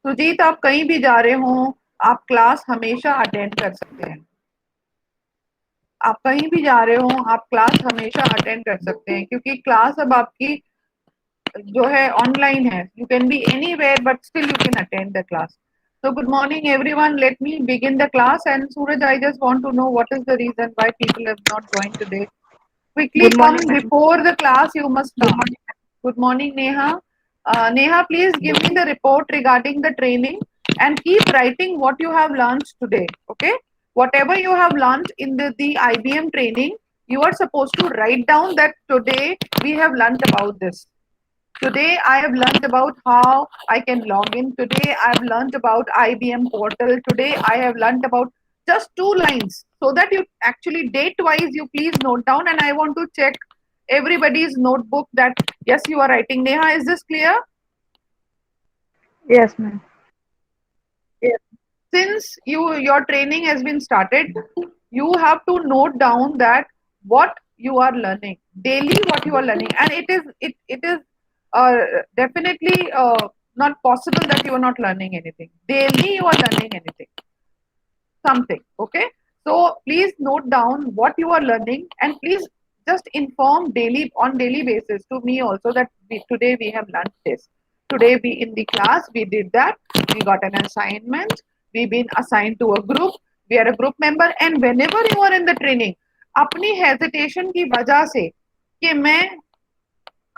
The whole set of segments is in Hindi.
सुजीत, आप कहीं भी जा रहे हो, आप क्लास हमेशा अटेंड कर सकते हैं। आप कहीं भी जा रहे हो, आप क्लास हमेशा अटेंड कर सकते हैं, क्योंकि क्लास अब आपकी जो है ऑनलाइन है। You can be anywhere but still you can attend the class. So good morning everyone. Let me begin the class. And Suraj, I just want to know what is the reason why people have not joined today. Quickly Good come morning, ma'am. before the class. You must come. Good morning, Neha. Neha, please give me the report regarding the training and keep writing what you have learned today. Okay, whatever you have learned in the IBM training, you are supposed to write down that today we have learned about this. Today I have learned about how I can log in. Today I have learned about IBM portal. Today I have learned about just 2 lines, so that you actually date wise you please note down, and I want to check everybody's notebook that yes, you are writing. Neha, is this clear? Yes, ma'am. Yes. Since your training has been started, you have to note down that what you are learning daily, what you are learning, and it is uh, definitely not possible that you are not learning anything. Daily you are learning anything, something. Okay, so please note down what you are learning, and please just inform daily on daily basis to me also that today we have learned this. Today we in the class we did that. We got an assignment. We've been assigned to a group. We are a group member, and whenever you are in the training, अपनी हेजिटेशन की वजह से कि मैं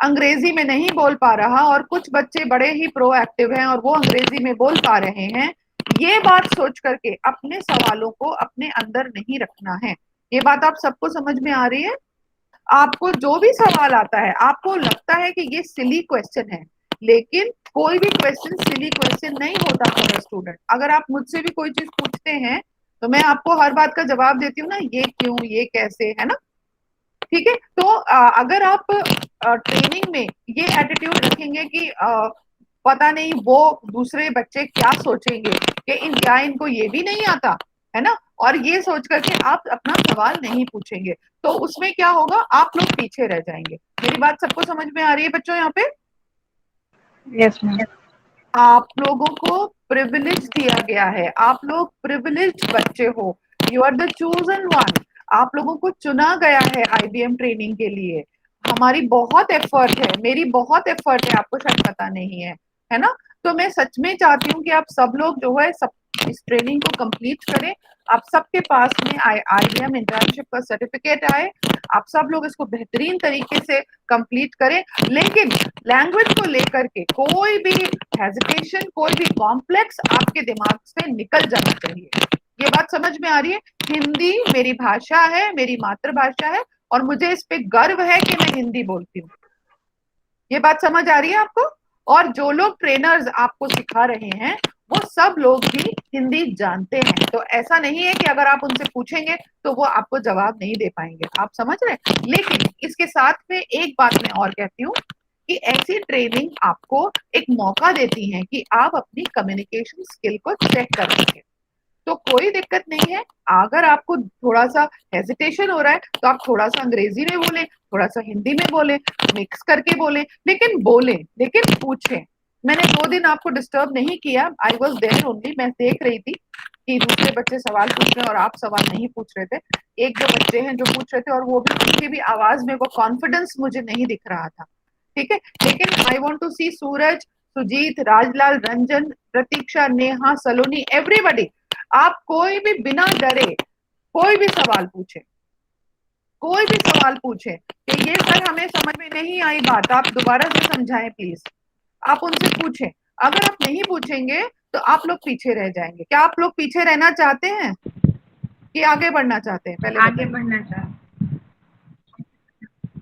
अंग्रेजी में नहीं बोल पा रहा और कुछ बच्चे बड़े ही प्रोएक्टिव हैं और वो अंग्रेजी में बोल पा रहे हैं, ये बात सोच करके अपने सवालों को अपने अंदर नहीं रखना है। ये बात आप सबको समझ में आ रही है? आपको जो भी सवाल आता है, आपको लगता है कि ये सिली क्वेश्चन है, लेकिन कोई भी क्वेश्चन सिली क्वेश्चन नहीं होता फॉर अ स्टूडेंट। अगर आप मुझसे भी कोई चीज पूछते हैं तो मैं आपको हर बात का जवाब देती हूँ ना, ये क्यों, ये कैसे, है ना? ठीक है। तो अगर आप ट्रेनिंग में ये एटीट्यूड रखेंगे कि पता नहीं वो दूसरे बच्चे क्या सोचेंगे कि क्या इनको ये भी नहीं आता, है ना, और ये सोच करके आप अपना सवाल नहीं पूछेंगे, तो उसमें क्या होगा, आप लोग पीछे रह जाएंगे। मेरी बात सबको समझ में आ रही है बच्चों यहाँ पे? Yes, ma'am. आप लोगों को प्रिविलेज दिया गया है, आप लोग प्रिविलेज बच्चे हो। You are the chosen one. आप लोगों को चुना गया है आईबीएम ट्रेनिंग के लिए। हमारी बहुत एफर्ट है, मेरी बहुत एफर्ट है, आपको शायद पता नहीं है ना? तो मैं सच में चाहती हूँ कि आप सब लोग जो है सब इस ट्रेनिंग को कंप्लीट करें। आप सबके पास में आईबीएम इंटर्नशिप का सर्टिफिकेट आए, आप सब लोग इसको बेहतरीन तरीके से कंप्लीट करें। लेकिन लैंग्वेज को लेकर के कोई भी हेजिटेशन, कोई भी कॉम्प्लेक्स आपके दिमाग से निकल जाना चाहिए। ये बात समझ में आ रही है? हिंदी मेरी भाषा है, मेरी मातृभाषा है, और मुझे इस पे गर्व है कि मैं हिंदी बोलती हूँ। ये बात समझ आ रही है आपको? और जो लोग ट्रेनर्स आपको सिखा रहे हैं वो सब लोग भी हिंदी जानते हैं, तो ऐसा नहीं है कि अगर आप उनसे पूछेंगे तो वो आपको जवाब नहीं दे पाएंगे। आप समझ रहे हैं? लेकिन इसके साथ में एक बात मैं और कहती हूँ कि ऐसी ट्रेनिंग आपको एक मौका देती है कि आप अपनी कम्युनिकेशन स्किल को चेक कर सकें। तो कोई दिक्कत नहीं है, अगर आपको थोड़ा सा हेजिटेशन हो रहा है तो आप थोड़ा सा अंग्रेजी में बोलें, थोड़ा सा हिंदी में बोलें, मिक्स करके बोलें, लेकिन बोलें, लेकिन पूछें। मैंने 2 दिन आपको डिस्टर्ब नहीं किया, आई वॉज देयर ओनली। मैं देख रही थी कि दूसरे बच्चे सवाल पूछ रहे हैं और आप सवाल नहीं पूछ रहे थे। एक दो बच्चे हैं जो पूछ रहे थे, और वो भी उनकी भी आवाज में वो कॉन्फिडेंस मुझे नहीं दिख रहा था। ठीक है, लेकिन I want to see Suraj, Sujeet, Rajlal, Ranjan, Pratiksha, Neha, Saloni, everybody, आप कोई भी बिना डरे कोई भी सवाल पूछे, कोई भी सवाल पूछे कि ये सर हमें समझ में नहीं आई बात, आप दोबारा से समझाएं प्लीज। आप उनसे पूछें। अगर आप नहीं पूछेंगे तो आप लोग पीछे रह जाएंगे। क्या आप लोग पीछे रहना चाहते हैं कि आगे बढ़ना चाहते हैं? पहले आगे बताइए। बढ़ना चाह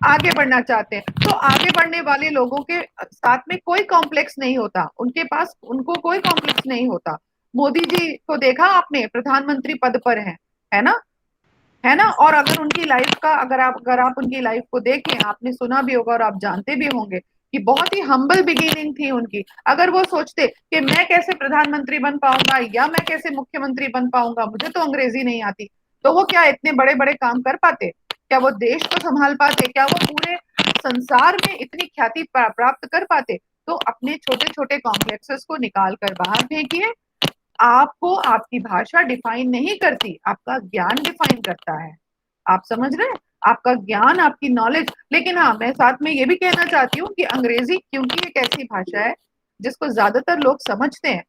आगे बढ़ना चाहते हैं तो आगे बढ़ने वाले लोगों के साथ में कोई कॉम्प्लेक्स नहीं होता, उनके पास उनको कोई कॉम्प्लेक्स नहीं होता। मोदी जी को देखा आपने, प्रधानमंत्री पद पर है ना, है ना? और अगर उनकी लाइफ का अगर आप उनकी लाइफ को देखें, आपने सुना भी होगा और आप जानते भी होंगे कि बहुत ही हम्बल बिगिनिंग थी उनकी। अगर वो सोचते कि मैं कैसे प्रधानमंत्री बन पाऊंगा या मैं कैसे मुख्यमंत्री बन पाऊंगा, मुझे तो अंग्रेजी नहीं आती, तो वो क्या इतने बड़े बड़े काम कर पाते? क्या वो देश को संभाल पाते? क्या वो पूरे संसार में इतनी ख्याति प्राप्त कर पाते? तो अपने छोटे छोटे कॉम्प्लेक्सेस को निकाल कर बाहर फेंकिए। आपको आपकी भाषा डिफाइन नहीं करती, आपका ज्ञान डिफाइन करता है। आप समझ रहे हैं? आपका ज्ञान, आपकी नॉलेज। लेकिन हाँ, मैं साथ में ये भी कहना चाहती हूँ कि अंग्रेजी क्योंकि एक ऐसी भाषा है जिसको ज्यादातर लोग समझते हैं,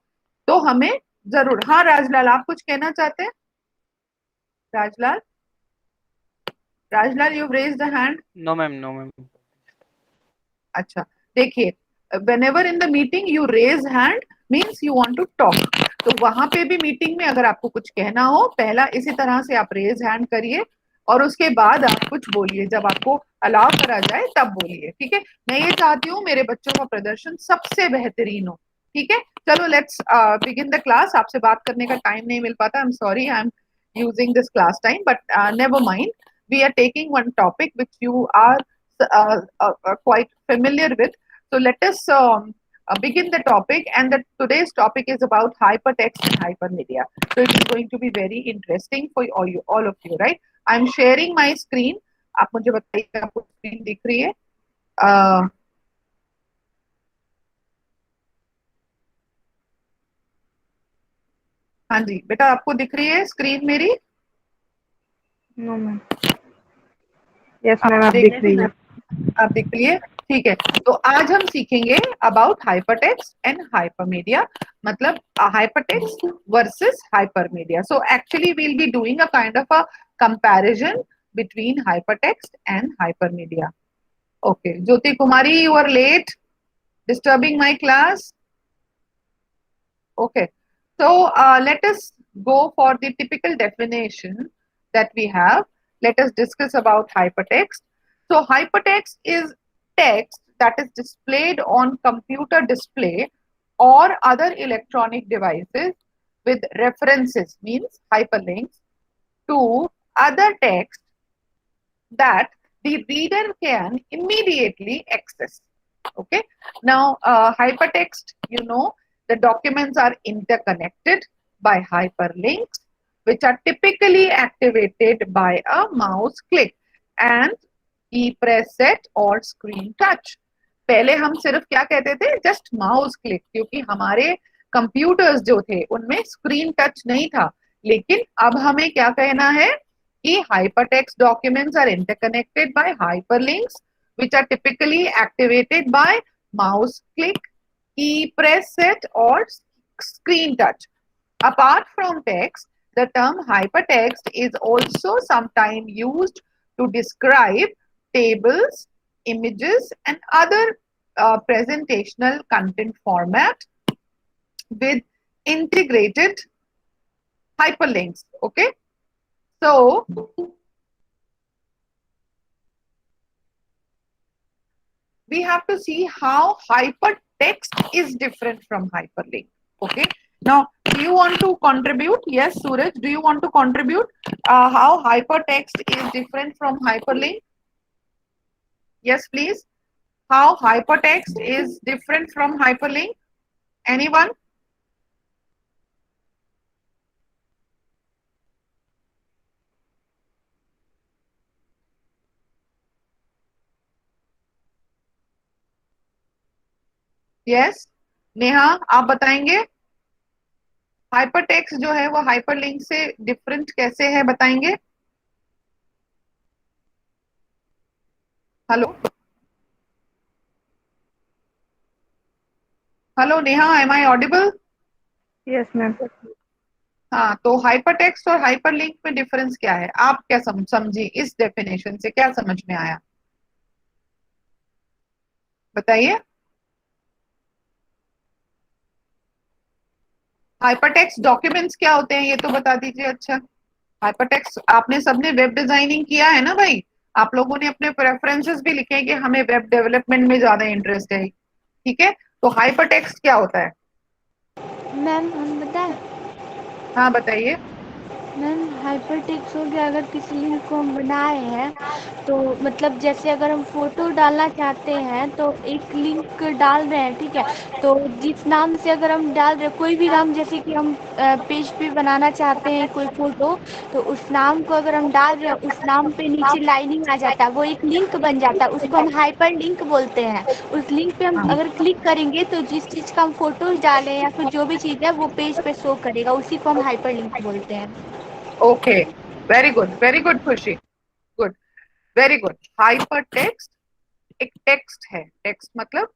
तो हमें जरूर। हाँ राजलाल, आप कुछ कहना चाहते हैं? Rajlal, Rajlal, you raise the hand. No ma'am, no ma'am. अच्छा, देखिए, whenever in the meeting you raise hand means you want to talk. तो वहां पे भी मीटिंग में अगर आपको कुछ कहना हो, पहला इसी तरह से आप रेज हैंड करिए और उसके बाद आप कुछ बोलिए। जब आपको अलाउ करा जाए तब बोलिए, ठीक है? मैं ये चाहती हूँ मेरे बच्चों का प्रदर्शन सबसे बेहतरीन हो, ठीक है? चलो, लेट्स बिगिन द क्लास। आपसे बात करने का टाइम नहीं मिल पाता, I am sorry, I am using this class time, but never mind. We are taking one topic which you are quite familiar with. So let us begin the topic, and today's topic is about hypertext and hypermedia. So it is going to be very interesting for all of you, right? I'm sharing my screen. आप मुझे बताइए आपको स्क्रीन दिख रही है? uh, हाँ जी बेटा, आपको दिख रही है स्क्रीन मेरी? No ma'am. यस आप मैम, आप देख दिख रही है। आप दिख रही है? ठीक है। तो आज हम सीखेंगे अबाउट हाइपरटेक्स्ट एंड हाइपरमीडिया, मतलब hypertext versus hypermedia. So actually we'll be doing a kind of a comparison between hypertext and hypermedia. Okay, Jyoti Kumari, you are late, disturbing my class. Okay, so let us go for the typical definition that we have. Let us discuss about hypertext. So hypertext is text that is displayed on computer display or other electronic devices with references, means hyperlinks, to other text that the reader can immediately access. Okay. Now, hypertext, the documents are interconnected by hyperlinks, which are typically activated by a mouse click and key press set or screen touch. पहले हम सिर्फ क्या कहते थे? जस्ट माउस क्लिक, क्योंकि हमारे कंप्यूटर्स जो थे उनमें स्क्रीन टच नहीं था। लेकिन अब हमें क्या कहना है कि hypertext documents are interconnected by hyperlinks, which are typically activated by mouse click, key press set, or screen touch. Apart from text, the term hypertext is also sometimes used to describe tables, images, and other presentational content format with integrated hyperlinks. Okay. So, we have to see how hypertext is different from hyperlink. Okay. Now, do you want to contribute? Yes, Suraj, do you want to contribute how hypertext is different from hyperlink? Yes, please. How hypertext is different from hyperlink? Anyone? Yes, Neha आप बताएंगे हाइपरटेक्स्ट जो है वो हाइपरलिंक से डिफरेंट कैसे है, बताएंगे? Hello hello Neha, am I audible? Yes ma'am. हाँ, तो हाइपरटेक्स्ट और हाइपरलिंक में डिफरेंस क्या है? आप क्या समझी इस डेफिनेशन से, क्या समझ में आया बताइए? हाइपरटेक्स्ट डॉक्यूमेंट्स क्या होते हैं ये तो बता दीजिए। अच्छा, हाइपरटेक्स्ट आपने सबने वेब डिजाइनिंग किया है ना भाई? आप लोगों ने अपने प्रेफरेंसेस भी लिखे हैं कि हमें वेब डेवलपमेंट में ज्यादा इंटरेस्ट है, ठीक है? तो हाइपरटेक्स्ट क्या होता है? मैम हम बताएं? हाँ बताइए। मैम हाइपर टेक्स्ट हो गया, अगर किसी लिंक को हम बनाए हैं तो मतलब जैसे अगर हम फ़ोटो डालना चाहते हैं तो एक लिंक डाल रहे हैं, ठीक है, तो जिस नाम से अगर हम डाल रहे हैं कोई भी नाम, जैसे कि हम पेज पे बनाना चाहते हैं कोई फ़ोटो, तो उस नाम को अगर हम डाल रहे हैं उस नाम पे नीचे लाइनिंग आ जाता है, वो एक लिंक बन जाता है, उसको हम हाइपर लिंक बोलते हैं। उस लिंक पे हम अगर क्लिक करेंगे तो जिस चीज़ का हम फ़ोटोज़ डालें या फिर जो भी चीज़ है वो पेज पे शो करेगा, उसी को हम हाइपर लिंक बोलते हैं। ओके, वेरी गुड खुशी, good, very good. Hyper text एक टेक्स्ट है, टेक्स्ट मतलब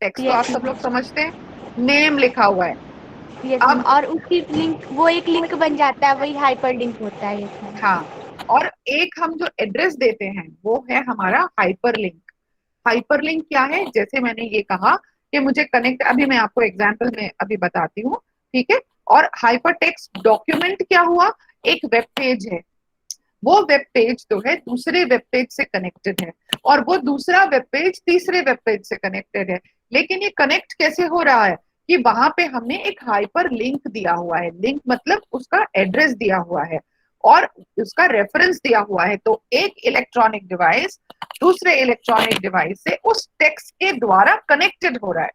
टेक्स्ट तो आप यस सब लोग मैम। समझते हैं, नेम लिखा हुआ है। यस मैम, अब और उसी लिंक वो एक लिंक बन जाता है, वही हाइपर लिंक होता है। Yes ma'am. हाँ, और एक हम जो एड्रेस देते हैं वो है हमारा हाइपरलिंक। हाइपरलिंक क्या है, जैसे मैंने ये कहा कि मुझे कनेक्ट, अभी मैं आपको एग्जांपल में अभी बताती हूँ, ठीक है। और हाइपर टेक्स्ट डॉक्यूमेंट क्या हुआ, एक वेब पेज है, वो वेब पेज जो है दूसरे वेब पेज से कनेक्टेड है, और वो दूसरा वेब पेज तीसरे वेब पेज से कनेक्टेड है। लेकिन ये कनेक्ट कैसे हो रहा है कि वहां पे हमने एक हाइपर लिंक दिया हुआ है, लिंक मतलब उसका एड्रेस दिया हुआ है और उसका रेफरेंस दिया हुआ है। तो एक इलेक्ट्रॉनिक डिवाइस दूसरे इलेक्ट्रॉनिक डिवाइस से उस टेक्स्ट के द्वारा कनेक्टेड हो रहा है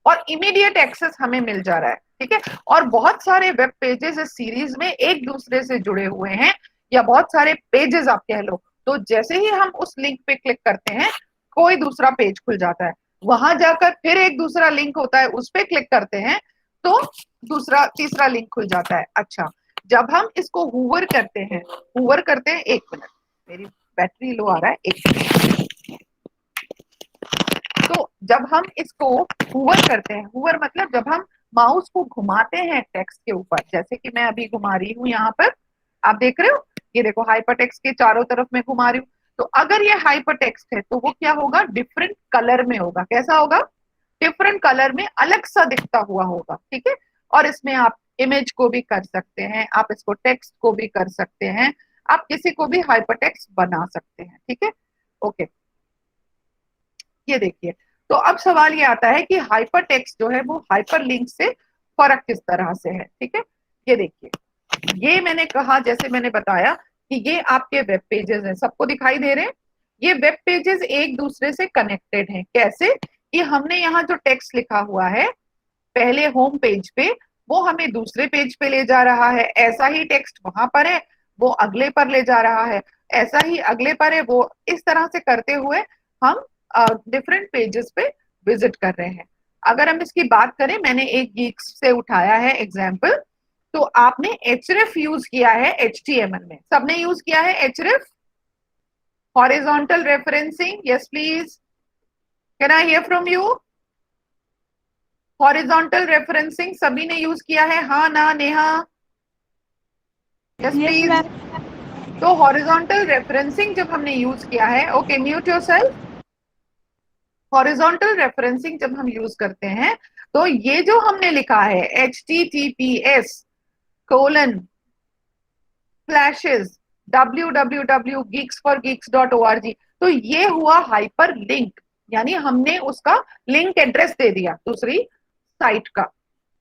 और इमीडिएट एक्सेस हमें मिल जा रहा है, ठीक है। और बहुत सारे वेब पेजेस इस सीरीज में एक दूसरे से जुड़े हुए हैं, या बहुत सारे पेजेस आप कह लो। तो जैसे ही हम उस लिंक पे क्लिक करते हैं कोई दूसरा पेज खुल जाता है, वहां जाकर फिर एक दूसरा लिंक होता है, उस पर क्लिक करते हैं तो दूसरा तीसरा लिंक खुल जाता है। अच्छा, जब हम इसको हूवर करते हैं, हूवर करते हैं, एक मिनट मेरी बैटरी लो आ रहा है, एक मिनट। तो जब हम इसको हूवर करते हैं, हूवर मतलब जब हम माउस को घुमाते हैं टेक्स्ट के ऊपर, जैसे कि मैं अभी घुमा रही हूँ यहाँ पर, आप देख रहे हो, ये देखो हाइपर टेक्स्ट के चारों तरफ मैं घुमा रही हूँ। तो अगर ये हाइपर टेक्स्ट है तो वो क्या होगा, डिफरेंट कलर में होगा। कैसा होगा, डिफरेंट कलर में अलग सा दिखता हुआ होगा, ठीक है। और इसमें आप इमेज को भी कर सकते हैं, आप इसको टेक्स्ट को भी कर सकते हैं, आप किसी को भी हाइपर टेक्स्ट बना सकते हैं, ठीक है। ओके, ये देखिए। तो अब सवाल ये आता है कि हाइपर टेक्स्ट जो है वो हाइपर लिंक से फर्क किस तरह से है, ठीक है। ये देखिए, ये मैंने कहा, जैसे मैंने बताया कि ये आपके वेब पेजेस हैं, सबको दिखाई दे रहे हैं। ये वेब पेजेस एक दूसरे से कनेक्टेड हैं, कैसे कि हमने यहाँ जो टेक्स्ट लिखा हुआ है पहले होम पेज पे, वो हमें दूसरे पेज पे ले जा रहा है, ऐसा ही टेक्स्ट वहां पर है वो अगले पर ले जा रहा है, ऐसा ही अगले पर है वो, इस तरह से करते हुए हम डिफरेंट पेजेस पे विजिट कर रहे हैं। अगर हम इसकी बात करें, मैंने एक गीक्स से उठाया है एग्जाम्पल। तो आपने एचरेफ यूज किया है एचटीएमएल में, सबने यूज किया है href, horizontal referencing, yes please, can I hear from you. Horizontal referencing सभी ने यूज किया है, हाँ ना Neha, yes yes please. Ma'am. तो हॉरिजॉन्टल रेफरेंसिंग जब हमने यूज किया है, okay mute yourself. Horizontal referencing जब हम यूज करते हैं तो ये जो हमने लिखा है https:// www.geeksforgeeks.org, तो ये हुआ हाइपर लिंक, यानी हमने उसका लिंक एड्रेस दे दिया दूसरी साइट का,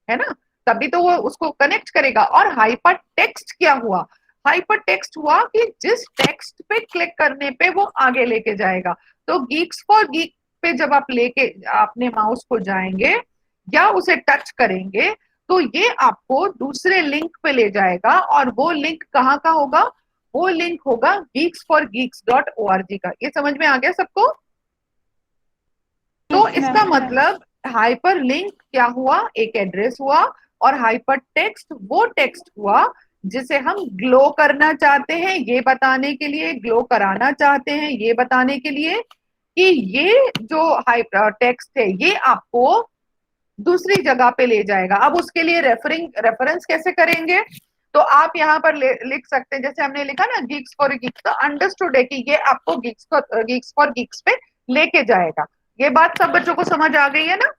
है ना, तभी तो वो उसको कनेक्ट करेगा। और हाइपर टेक्स्ट क्या हुआ, हाइपर टेक्स्ट हुआ कि जिस टेक्स्ट पे क्लिक करने पे वो आगे लेके जाएगा। तो गीक्स फॉर गीक पे जब आप लेके अपने माउस को जाएंगे या उसे टच करेंगे तो ये आपको दूसरे लिंक पे ले जाएगा, और वो लिंक कहाँ का होगा, वो लिंक होगा geeksforgeeks.org का। ये समझ में आ गया सबको। तो यस इसका मैम। मतलब हाइपर लिंक क्या हुआ, एक एड्रेस हुआ, और हाइपर टेक्स्ट वो टेक्स्ट हुआ जिसे हम ग्लो करना चाहते हैं, ये बताने के लिए, ग्लो कराना चाहते हैं ये बताने के लिए कि ये जो हाइपर टेक्स्ट है ये आपको दूसरी जगह पे ले जाएगा। अब उसके लिए रेफरेंस कैसे करेंगे, तो आप यहाँ पर लिख सकते हैं, जैसे हमने लिखा ना गीक्स फॉर गीक्स, तो अंडरस्टूड है कि ये आपको गीक्स फॉर गीक्स पे लेके जाएगा। ये बात सब बच्चों को समझ आ गई है ना।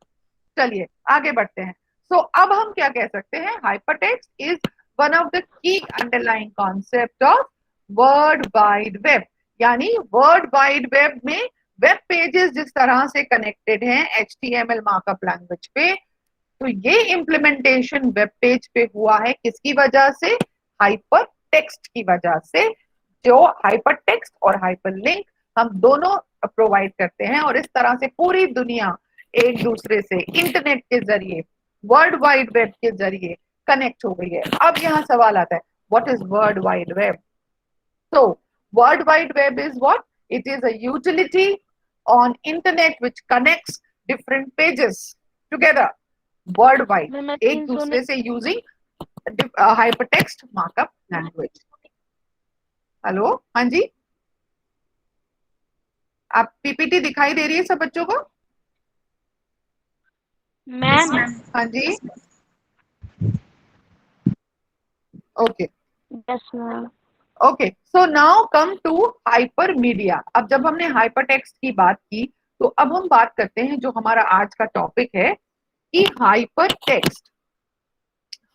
चलिए आगे बढ़ते हैं। सो अब हम क्या कह सकते हैं, hypertext is one of the key underlying concept of world wide web. यानी वर्ल्ड वाइड वेब में वेब पेजेस जिस तरह से कनेक्टेड हैं एचटीएमएल मार्कअप लैंग्वेज पे, तो ये इम्प्लीमेंटेशन वेब पेज पे हुआ है किसकी वजह से, हाइपर टेक्स्ट की वजह से। जो हाइपर टेक्स्ट और हाइपर लिंक हम दोनों प्रोवाइड करते हैं, और इस तरह से पूरी दुनिया एक दूसरे से इंटरनेट के जरिए, वर्ल्ड वाइड वेब के जरिए कनेक्ट हो गई है। अब यहाँ सवाल आता है, what is world wide web? So, World Wide Web is what? It is a utility on internet which connects different pages together worldwide, ma'am मैं एक 300 दूसरे से using hypertext markup language. Hello, हाँ जी, आप पीपीटी दिखाई दे रही है सब बच्चों को? मैम हाँ जी, okay yes ma'am okay. So now come to hypermedia. अब जब हमने हाइपर टेक्स्ट की बात की, तो अब हम बात करते हैं जो हमारा आज का टॉपिक है कि हाइपर टेक्स्ट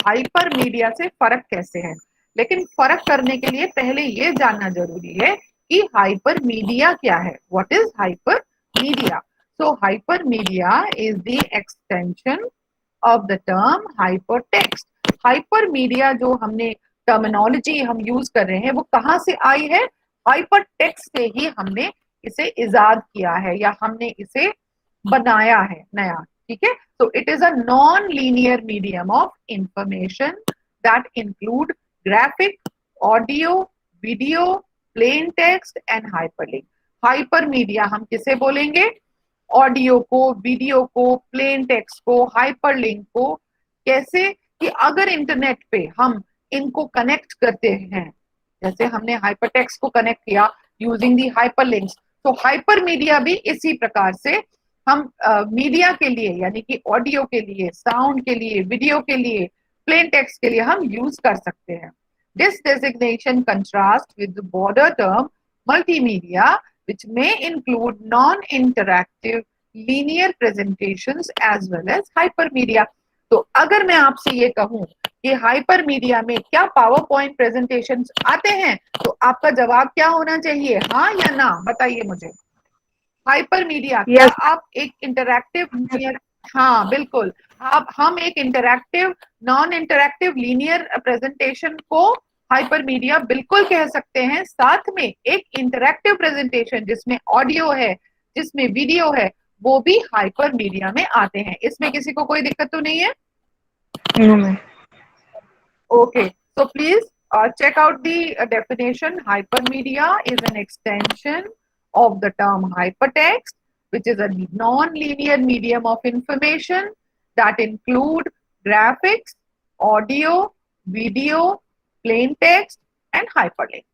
हाइपर मीडिया से फर्क कैसे है। लेकिन फर्क करने के लिए पहले ये जानना जरूरी है कि हाइपर मीडिया क्या है। What is hyper media? So hyper media is the extension of the term hyper text. Hyper media जो हमने टर्मिनोलॉजी हम यूज कर रहे हैं, वो कहां से आई है? हाइपर टेक्स्ट से ही हमने इसे इजाद किया है, या हमने इसे बनाया है नया। ठीक है, so it is a non-linear medium of information that include graphic, audio, video, plain text and hyperlink. hypermedia हम किसे बोलेंगे? ऑडियो को, वीडियो को, प्लेन टेक्स्ट को, हाइपरलिंक को। कैसे? कि अगर इंटरनेट पे हम इनको कनेक्ट करते हैं, जैसे हमने हाइपरटेक्स्ट को कनेक्ट किया यूजिंग दी हाइपरलिंक्स, तो हाइपर मीडिया भी इसी प्रकार से हम मीडिया के लिए, यानी कि ऑडियो के लिए, साउंड के लिए, वीडियो के लिए, प्लेन टेक्स्ट के लिए हम यूज कर सकते हैं। This designation contrast with the border term multimedia which may include non-interactive linear presentations as well as hypermedia. तो अगर मैं आपसे ये कहूं कि हाइपरमीडिया में क्या पावर पॉइंट प्रेजेंटेशन आते हैं, तो आपका जवाब क्या होना चाहिए? हाँ या ना? बताइए मुझे। हाइपरमीडिया क्या Yes. आप एक इंटरैक्टिव, हाँ बिल्कुल, आप हम एक interactive non interactive linear presentation को हाइपरमीडिया बिल्कुल कह सकते हैं। साथ में एक इंटरैक्टिव प्रेजेंटेशन जिसमें ऑडियो है, जिसमें वीडियो है, वो भी हाइपरमीडिया में आते हैं। इसमें किसी को कोई दिक्कत तो नहीं है? No, ma'am. Okay, so please check out the definition. Hypermedia is an extension of the term hypertext, which is a non-linear medium of information that include graphics, audio, video, plain text and hyperlink.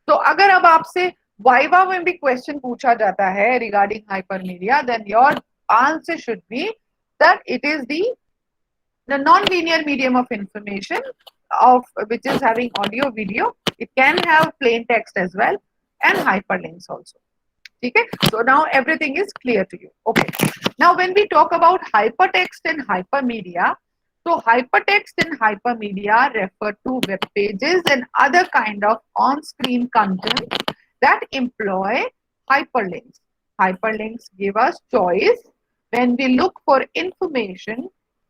तो अगर अब आपसे वाइवा में भी क्वेश्चन पूछा जाता है regarding hypermedia, then your answer should be that it is the non-linear medium of information of which is having audio, video. It can have plain text as well and hyperlinks also. Okay, so now everything is clear to you. Okay, now when we talk about hypertext and hypermedia, so hypertext and hypermedia refer to web pages and other kind of on-screen content that employ hyperlinks. Hyperlinks give us choice when we look for information,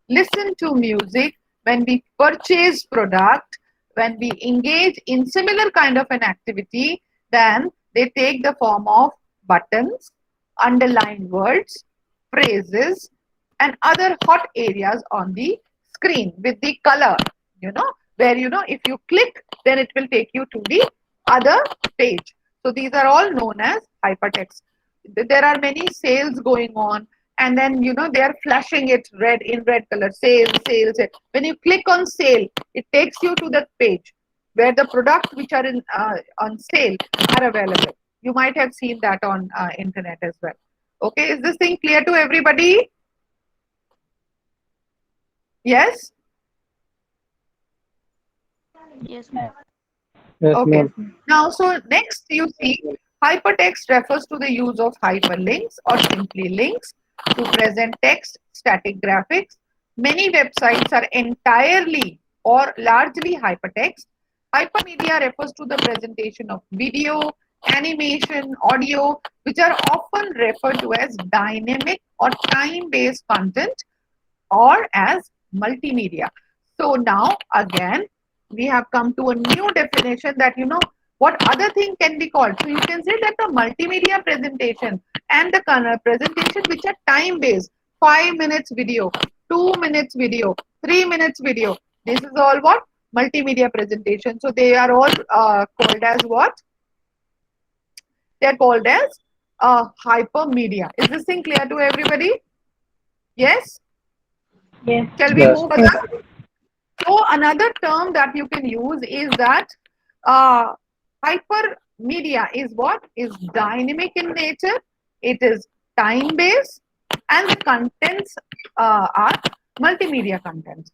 listen to music, when we purchase product, when we engage in similar kind of an activity, then they take the form of buttons, underlined words, phrases, and other hot areas on the screen with the color, where, if you click, then it will take you to the other page. So these are all known as hypertext. There are many sales going on, and then they are flashing it in red color, sale, sale, sale. When you click on sale, it takes you to that page where the products which are on sale are available. You might have seen that on internet as well. Okay, is this thing clear to everybody? Yes? yes ma'am Yes, Okay. ma'am. Now, so next you see hypertext refers to the use of hyperlinks or simply links to present text, static graphics. Many websites are entirely or largely hypertext. Hypermedia refers to the presentation of video, animation, audio, which are often referred to as dynamic or time-based content or as multimedia. So now again, we have come to a new definition that, what other thing can be called. So you can say that the multimedia presentation and the presentation which are time based, 5 minutes video, 2 minutes video, 3 minutes video, this is all what? Multimedia presentation. So they are all called as what? They are called as hypermedia. Is this thing clear to everybody? Yes? Yes. Shall we Yes. move further? So another term that you can use is that hypermedia is what? Is dynamic in nature. It is time based, and the contents are multimedia contents.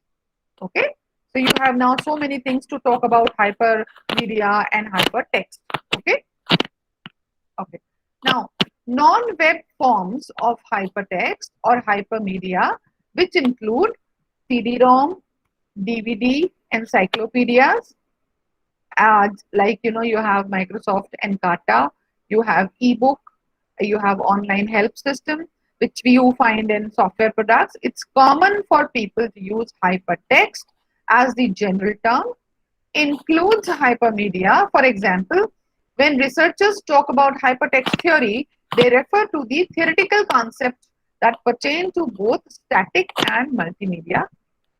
Okay. So you have now so many things to talk about hypermedia and hypertext. Okay. Okay. Now, non-web forms of hypertext or hypermedia, which include CD-ROM, DVD, encyclopedias, like you have Microsoft Encarta, you have ebook, you have online help system, which you find in software products. It's common for people to use hypertext as the general term, includes hypermedia. For example, when researchers talk about hypertext theory, they refer to the theoretical concepts that pertain to both static and multimedia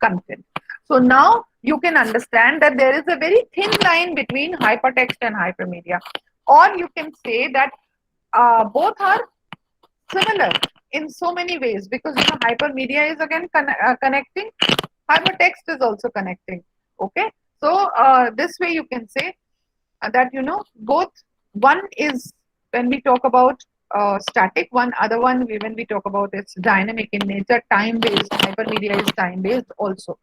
content. So now you can understand that there is a very thin line between hypertext and hypermedia, or you can say that both are similar in so many ways, because hypermedia is again connecting, hypertext is also connecting. Okay, so this way you can say that both, one is when we talk about static, one other one when we talk about it's dynamic in nature, time based. Hypermedia is time based also.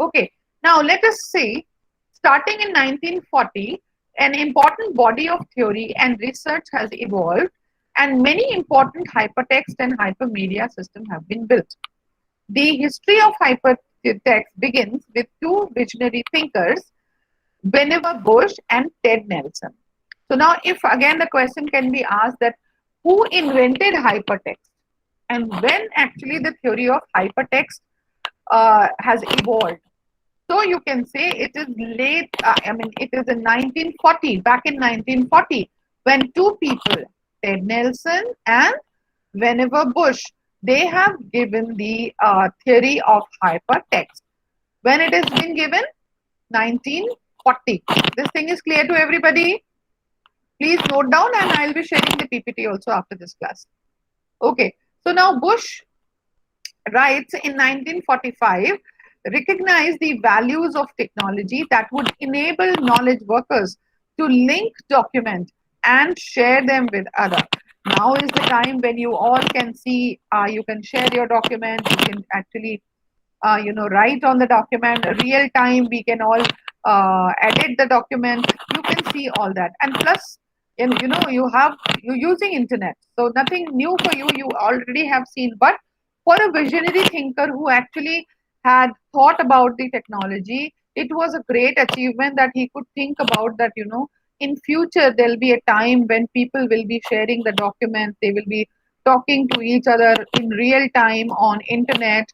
Okay, now let us see, starting in 1940, an important body of theory and research has evolved, and many important hypertext and hypermedia systems have been built. The history of hypertext begins with two visionary thinkers, Vannevar Bush and Ted Nelson. So now, if again the question can be asked that who invented hypertext and when actually the theory of hypertext has evolved. So you can say it is late, it is in 1940, back in 1940, when two people, Ted Nelson and Vannevar Bush, they have given the theory of hypertext. When it has been given? 1940. This thing is clear to everybody? Please note down, and I'll be sharing the PPT also after this class. Okay, so now Bush writes in 1945, recognize the values of technology that would enable knowledge workers to link documents and share them with others. Now is the time when you all can see, you can share your document, you can actually write on the document, real time, we can all edit the document, you can see all that. And plus, you're using internet, so nothing new for you, you already have seen. But for a visionary thinker who actually had thought about the technology, it was a great achievement that he could think about that, in future there'll be a time when people will be sharing the documents, they will be talking to each other in real time on internet.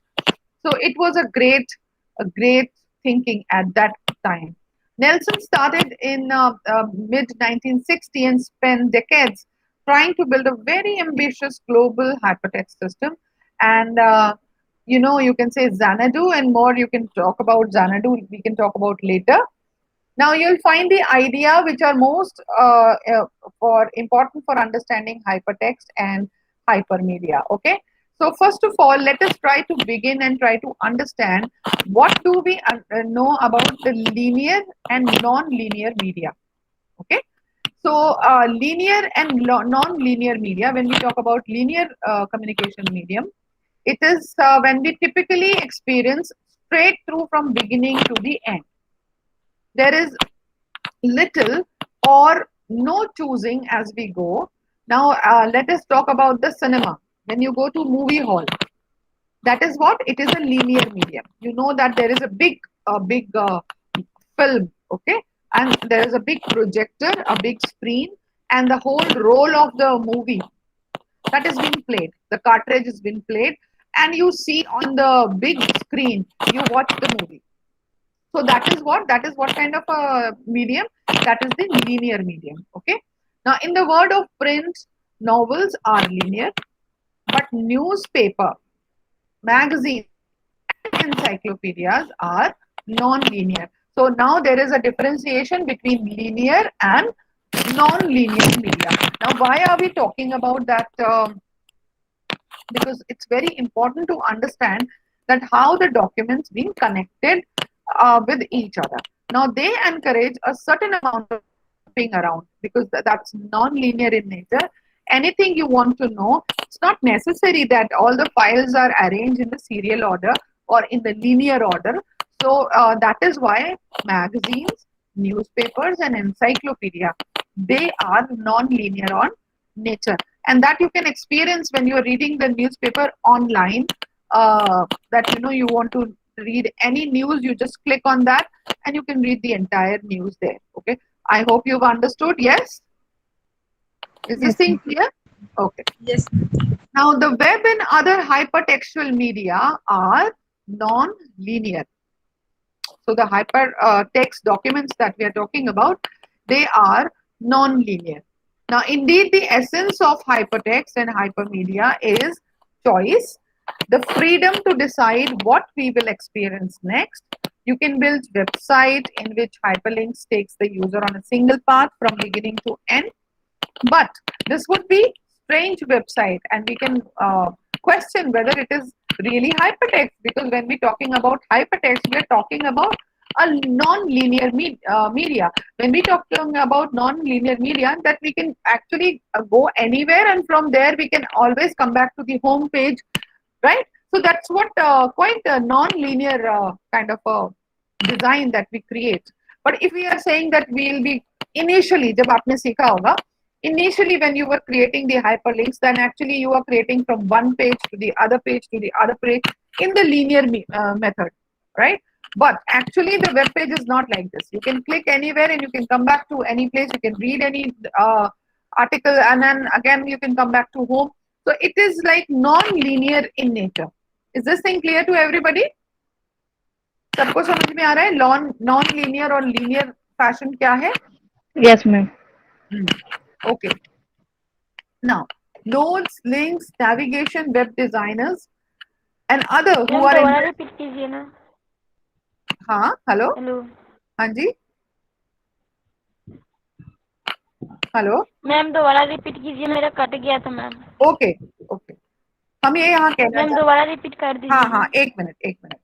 So it was a great thinking at that time. Nelson started in mid 1960 and spent decades trying to build a very ambitious global hypertext system. And you can say Xanadu and more. You can talk about Xanadu. We can talk about later. Now you'll find the idea which are most for important for understanding hypertext and hypermedia. Okay. So first of all, let us try to begin and try to understand what do we know about the linear and non-linear media. Okay. So linear and non-linear media, when we talk about linear communication medium, it is when we typically experience straight through from beginning to the end. There is little or no choosing as we go. Now let us talk about the cinema. When you go to movie hall, that is what? It is a linear medium. You know that there is a big film, okay? And there is a big projector, a big screen, and the whole roll of the movie that is being played. The cartridge is being played, and you see on the big screen, you watch the movie. So that is what kind of a medium? That is the linear medium. Okay. Now, in the world of print, novels are linear, but newspaper, magazine, encyclopedias are non-linear. So now there is a differentiation between linear and non-linear media. Now, why are we talking about that? Because it's very important to understand that how the documents being connected with each other. Now, they encourage a certain amount of jumping around because that's non-linear in nature. Anything you want to know, it's not necessary that all the files are arranged in the serial order or in the linear order. So that is why magazines, newspapers, and encyclopedia, they are non-linear on nature, and that you can experience when you're reading the newspaper online. That you want to read any news, you just click on that and you can read the entire news there. Okay, I hope you've understood. Yes, is this Yes, thing ma'am. clear? Okay. Yes. Now, the web and other hypertextual media are non-linear. So the hypertext documents that we are talking about, they are non-linear. Now, indeed, the essence of hypertext and hypermedia is choice, the freedom to decide what we will experience next. You can build website in which hyperlinks takes the user on a single path from beginning to end. But this would be strange website, and we can question whether it is really hypertext, because when we're talking about hypertext, we're talking about a non-linear media. When we talking about non-linear media, that we can actually go anywhere, and from there we can always come back to the home page, right? So that's what quite a non-linear kind of a design that we create. But if we are saying that we will be initially, जब आपने सीखा होगा, initially when you were creating the hyperlinks, then actually you are creating from one page to the other page to the other page in the linear method, right? But actually the web page is not like this. You can click anywhere and you can come back to any place. You can read any article and then again you can come back to home. So it is like non-linear in nature. Is this thing clear to everybody? सबको समझ में आ रहा है नॉन लीनियर और लीनियर फैशन क्या है? Yes, ma'am. Okay. Now, nodes, links, navigation, web designers, and other who ma'am are दोबारा in. रिपीट कीजिए ना. हाँ, हेलो, हेलो हाँ जी, हेलो, मैम दोबारा रिपीट कीजिए, मेरा कट गया था मैम. Okay, okay. हम ये यहाँ कहना मैम चाहते. दोबारा रिपीट कर हाँ दीजिए हाँ, ना. एक मिनट, एक मिनट.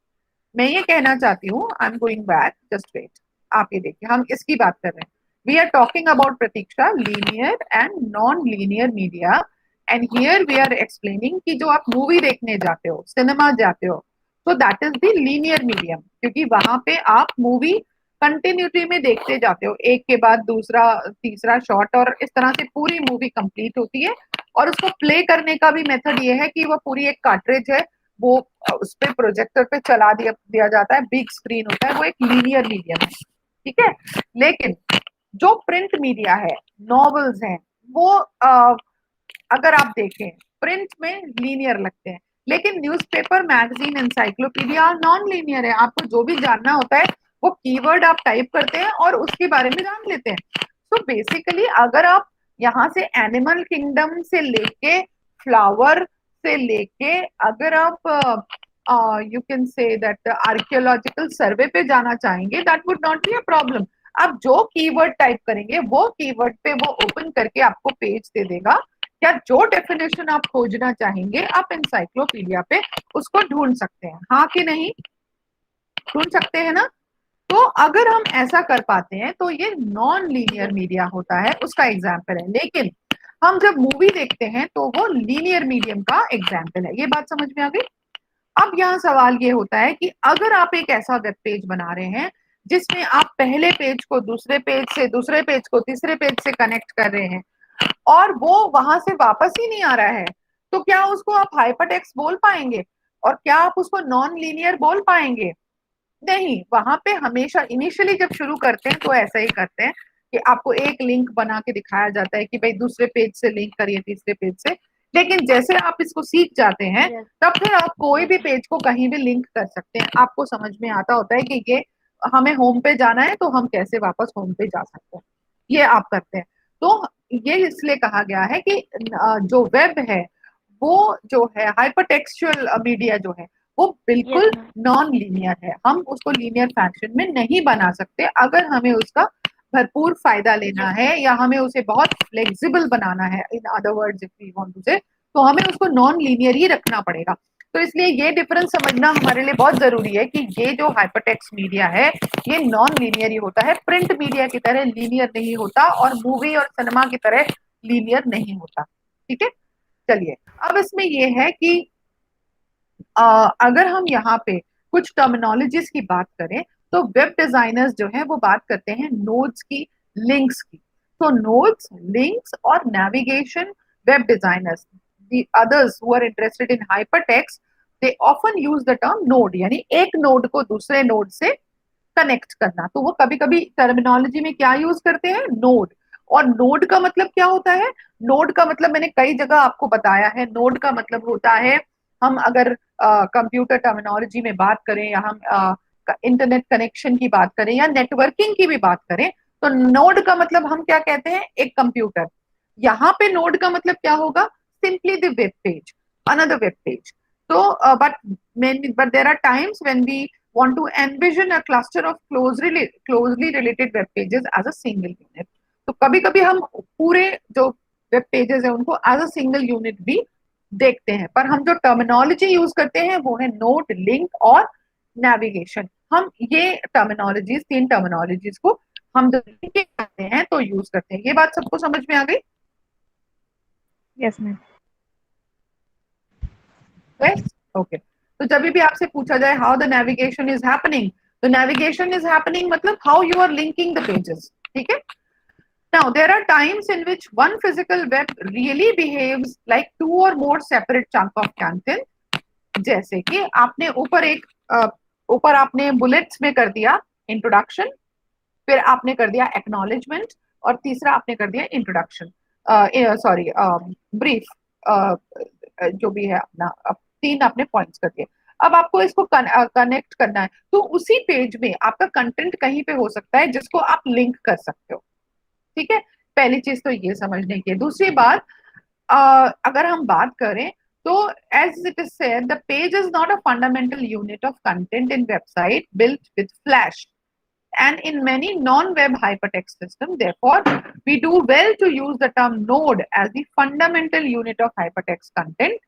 मैं ये कहना चाहती हूँ, I am going back, just wait. आप ये देखिए, हम इसकी बात कर रहे हैं. We are talking about Pratiksha linear and non linear media, and here we are explaining कि जो आप मूवी देखने जाते हो, सिनेमा जाते हो, तो that is the linear medium, क्योंकि वहां पे आप मूवी कंटिन्यूटी में देखते जाते हो, एक के बाद दूसरा तीसरा शॉट, और इस तरह से पूरी मूवी कंप्लीट होती है. और उसको प्ले करने का भी मेथड ये है कि वो पूरी एक कार्ट्रिज है, वो उस पे प्रोजेक्टर पे चला दिया जाता है, बिग स्क्रीन होता है, वो एक लीनियर मीडियम है. ठीक है. लेकिन जो प्रिंट मीडिया है, नॉवेल्स हैं, वो अगर आप देखें प्रिंट में लीनियर लगते हैं, लेकिन newspaper, magazine, encyclopedia non linear है. आपको जो भी जानना होता है वो कीवर्ड आप टाइप करते हैं और उसके बारे में जान लेते हैं. तो बेसिकली अगर आप यहाँ से एनिमल किंगडम से लेके फ्लावर से लेके अगर आप you can say that archaeological सर्वे पे जाना चाहेंगे, that would not be a problem. आप जो कीवर्ड टाइप करेंगे वो कीवर्ड पे वो ओपन करके आपको पेज दे देगा, या जो डेफिनेशन आप खोजना चाहेंगे आप एनसाइक्लोपीडिया पे उसको ढूंढ सकते हैं. हाँ कि नहीं? ढूंढ सकते हैं ना? तो अगर हम ऐसा कर पाते हैं तो ये नॉन लीनियर मीडिया होता है, उसका एग्जाम्पल है. लेकिन हम जब मूवी देखते हैं तो वो लीनियर मीडियम का एग्जाम्पल है. ये बात समझ में आ गई? अब यहाँ सवाल ये होता है कि अगर आप एक ऐसा वेब पेज बना रहे हैं जिसमें आप पहले पेज को दूसरे पेज से, दूसरे पेज को तीसरे पेज से कनेक्ट कर रहे हैं और वो वहां से वापस ही नहीं आ रहा है, तो क्या उसको आप हाइपरटेक्स्ट बोल पाएंगे? और क्या आप उसको नॉन लीनियर बोल पाएंगे? नहीं. वहां पे हमेशा इनिशियली जब शुरू करते हैं तो ऐसा ही करते हैं कि आपको एक लिंक बना के दिखाया जाता है कि भाई दूसरे पेज से लिंक करिए तीसरे पेज से. लेकिन जैसे आप इसको सीख जाते हैं Yes. तब फिर आप कोई भी पेज को कहीं भी लिंक कर सकते हैं. आपको समझ में आता होता है कि ये हमें होम पे जाना है तो हम कैसे वापस होम पे जा सकते हैं, ये आप करते हैं। तो ये इसलिए कहा गया है कि जो वेब है वो जो है हाइपरटेक्सचुअल मीडिया जो है वो यस बिल्कुल मैम। नॉन लीनियर है। हम उसको लीनियर फैशन में नहीं बना सकते। अगर हमें उसका भरपूर फायदा लेना यस है मैम। या हमें उसे बहुत फ्लेक्सिबल बनाना है, in other words if we want to say, तो हमें उसको नॉन लीनियर ही रखना पड़ेगा। तो इसलिए ये डिफरेंस समझना हमारे लिए बहुत जरूरी है कि ये जो हाइपरटेक्स्ट मीडिया है ये नॉन लीनियर ही होता है, प्रिंट मीडिया की तरह लीनियर नहीं होता और मूवी और सिनेमा की तरह लीनियर नहीं होता। ठीक है, चलिए अब इसमें ये है कि अगर हम यहाँ पे कुछ टर्मिनोलॉजीज की बात करें तो वेब डिजाइनर्स जो है वो बात करते हैं नोड्स की, लिंक्स की। तो नोड्स, लिंक्स और navigation, web designers, the others who are interested in hypertext, they often use the term node, यानी एक नोड को दूसरे नोड से कनेक्ट करना। तो वो कभी कभी टर्मिनोलॉजी में क्या यूज करते हैं, नोड। और नोड का मतलब क्या होता है, नोड का मतलब मैंने कई जगह आपको बताया है। नोड का मतलब होता है, हम अगर कंप्यूटर टर्मिनोलॉजी में बात करें या हम इंटरनेट कनेक्शन की बात करें या नेटवर्किंग की भी बात करें, तो नोड का मतलब हम क्या कहते हैं, एक कंप्यूटर। यहाँ पे नोड का मतलब क्या होगा, simply the web page, another web page. तो but there are times when we want to envision a cluster of closely related web pages as a single unit. तो कभी कभी हम पूरे जो वेब पेजेस है उनको एज अ सिंगल यूनिट भी देखते हैं। पर हम जो टर्मिनोलॉजी यूज करते हैं वो है नोड, लिंक और नेविगेशन। हम ये टर्मिनोलॉजीज, तीन टर्मिनोलॉजीज को हम जब करते हैं तो यूज करते हैं। ये बात सबको समझ में आ गई? Yes ma'am. ओके। तो जब भी आपसे पूछा जाए how the navigation is happening, तो नेविगेशन इज हैपनिंग मतलब how you are linking the pages. ठीक है। Now, there are times in which one physical web really behaves like two or more separate chunk of content. जैसे कि आपने ऊपर आपने बुलेट्स में कर दिया इंट्रोडक्शन, फिर आपने कर दिया एक्नॉलेजमेंट और तीसरा आपने कर दिया इंट्रोडक्शन, सॉरी ब्रीफ, जो भी है अपना, अब तीन आपने पॉइंट्स कर दिए। अब आपको इसको कनेक्ट करना है, तो उसी पेज में आपका कंटेंट कहीं पे हो सकता है जिसको आप लिंक कर सकते हो। ठीक है, पहली चीज तो ये समझने की है। दूसरी बात, अगर हम बात करें तो as it is said the page is not a fundamental unit of content in website built with flash and in many non-web hypertext systems. Therefore, we do well to use the term node as the fundamental unit of hypertext content,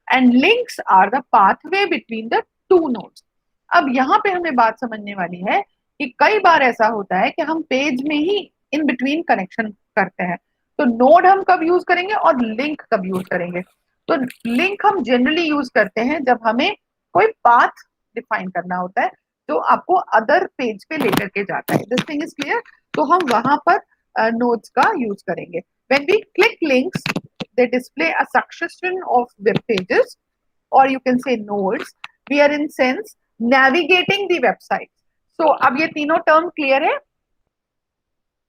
and links are the pathway between the two nodes. अब यहाँ पे हमें बात समझने वाली है कि कई बार ऐसा होता है कि हम पेज में ही इन बिटवीन कनेक्शन करते हैं। तो नोड हम कब यूज करेंगे और लिंक कब यूज करेंगे? तो लिंक हम जनरली यूज करते हैं जब हमें कोई पाथ डिफाइन करना होता है जो आपको अदर पेज पे लेकर के जाता है। This thing is clear? तो हम वहां पर नोड्स का यूज करेंगे। When we click links they display a succession of web pages, or you can say nodes. We are in sense navigating the website. So अब ये तीनों टर्म क्लियर है?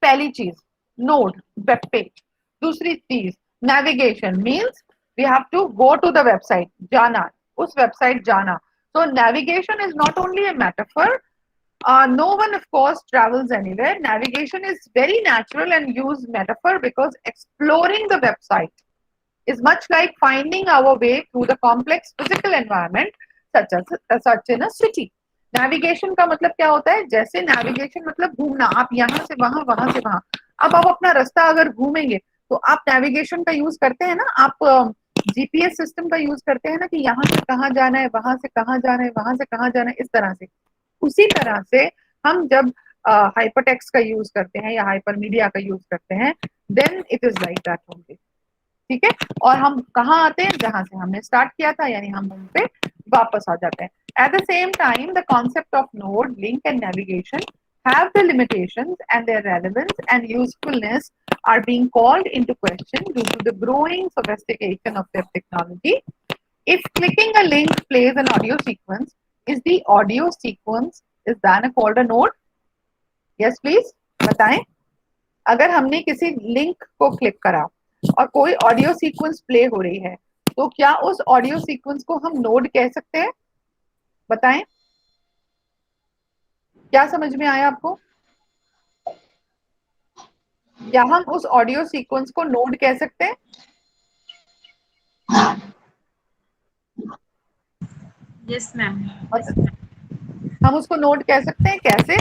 पहली चीज नोड, वेब पेज। दूसरी चीज navigation, means we have to go to the website, जाना, उस वेबसाइट जाना। So navigation is not only a metaphor. No one, of course, travels anywhere. Navigation is very natural and used metaphor because exploring the website is much like finding our way through the complex physical environment such in a city. Navigation का मतलब क्या होता है? जैसे नेविगेशन मतलब घूमना, आप यहाँ से वहां, वहां से वहां। अब आप अपना रास्ता अगर घूमेंगे तो आप नेविगेशन का यूज करते हैं ना, आप जीपीएस सिस्टम का यूज करते हैं ना कि यहाँ से कहाँ जाना है, वहां से कहाँ जाना है, वहां से कहाँ जाना है, इस तरह से। उसी तरह से हम जब हाइपरटेक्स्ट का यूज करते हैं या हाइपर मीडिया का यूज करते हैं, then it is like that only. ठीक है, और हम कहाँ आते हैं? जहां से हमने स्टार्ट किया था, यानी हम उन पे वापस आ जाते हैं। At the same time the concept of node, link and navigation have the limitations and their relevance and usefulness are being called into question due to the growing sophistication of web technology. If clicking a link plays an audio sequence, is the audio sequence is then called a node? Yes, please, बताएं। अगर हमने किसी लिंक को क्लिक करा और कोई ऑडियो सीक्वेंस प्ले हो रही है, तो क्या उस ऑडियो सीक्वेंस को हम नोड कह सकते हैं? बताएं। क्या समझ में आया आपको? क्या हम उस ऑडियो सीक्वेंस को नोड कह सकते हैं? Yes ma'am. हम उसको नोट कह सकते हैं, कैसे